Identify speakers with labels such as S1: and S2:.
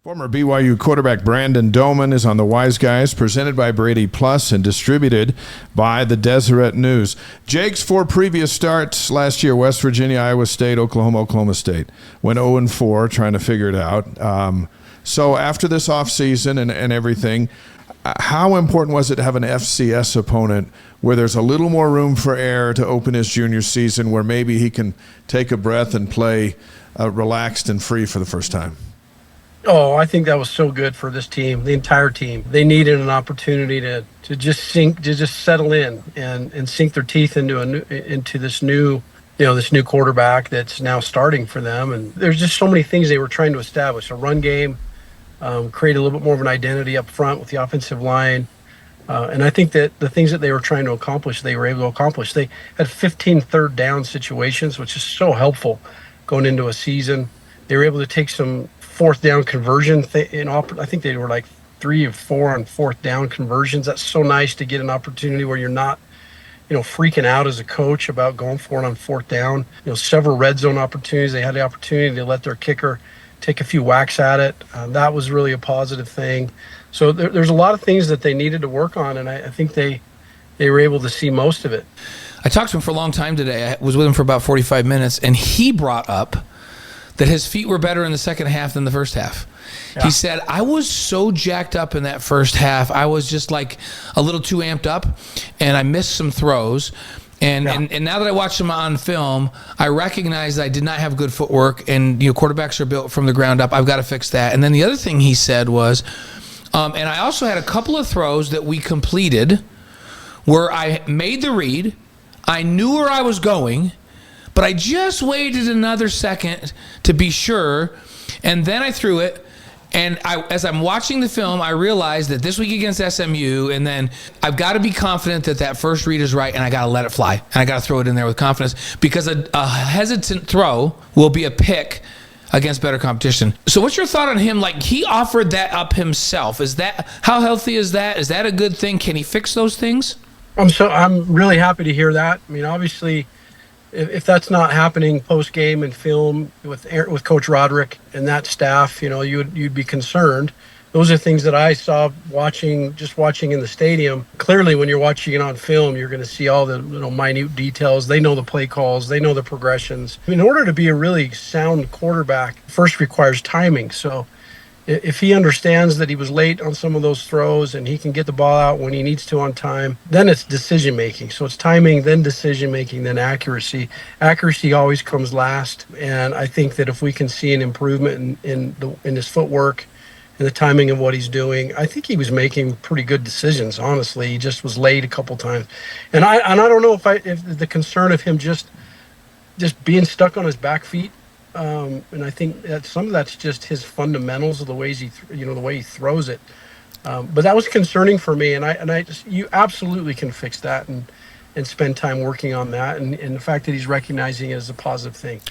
S1: Former BYU quarterback Brandon Doman is on the Wise Guys, presented by Brady Plus and distributed by the Deseret News. Jake's four previous starts last year: West Virginia, Iowa State, Oklahoma, Oklahoma State. Went 0-4, trying to figure it out. So after this offseason and everything, how important was it to have an FCS opponent where there's a little more room for error to open his junior season, where maybe he can take a breath and play relaxed and free for the first time?
S2: Oh, I think that was so good for this team, the entire team. They needed an opportunity to just settle in and sink their teeth into this new quarterback that's now starting for them. And there's just so many things they were trying to establish: a run game, create a little bit more of an identity up front with the offensive line. And I think that the things that they were trying to accomplish, they were able to accomplish. They had 15 third down situations, which is so helpful going into a season. They were able to take some fourth down conversion. I think they were like 3 of 4 on fourth down conversions. That's so nice to get an opportunity where you're not, freaking out as a coach about going for it on fourth down. Several red zone opportunities. They had the opportunity to let their kicker take a few whacks at it. That was really a positive thing. So there's a lot of things that they needed to work on, and I think they were able to see most of it.
S3: I talked to him for a long time today. I was with him for about 45 minutes, and he brought up that his feet were better in the second half than the first half. Yeah. He said, I was so jacked up in that first half. I was just like a little too amped up, and I missed some throws. And now that I watched him on film, I recognize that I did not have good footwork, and quarterbacks are built from the ground up. I've got to fix that. And then the other thing he said was, and I also had a couple of throws that we completed where I made the read, I knew where I was going, but I just waited another second to be sure, and then I threw it. And as I'm watching the film, I realized that this week against SMU, and then I've got to be confident that first read is right, and I got to let it fly, and I got to throw it in there with confidence, because a hesitant throw will be a pick against better competition. So what's your thought on him? Like, he offered that up himself. How healthy is that? Is that a good thing? Can he fix those things?
S2: I'm really happy to hear that. I mean, obviously, if that's not happening post game and film with Coach Roderick and that staff, you'd be concerned. Those are things that I saw watching in the stadium. Clearly, when you're watching it on film, you're going to see all the minute details. They know the play calls. They know the progressions. In order to be a really sound quarterback, first requires timing. So if he understands that he was late on some of those throws and he can get the ball out when he needs to on time, then it's decision making. So it's timing, then decision making, then accuracy. Accuracy always comes last. And I think that if we can see an improvement in his footwork and the timing of what he's doing, I think he was making pretty good decisions. Honestly, he just was late a couple times. And I don't know if the concern of him just being stuck on his back feet. And I think that some of that's just his fundamentals of the ways the way he throws it. But that was concerning for me, and you absolutely can fix that and spend time working on that, and the fact that he's recognizing it as a positive thing.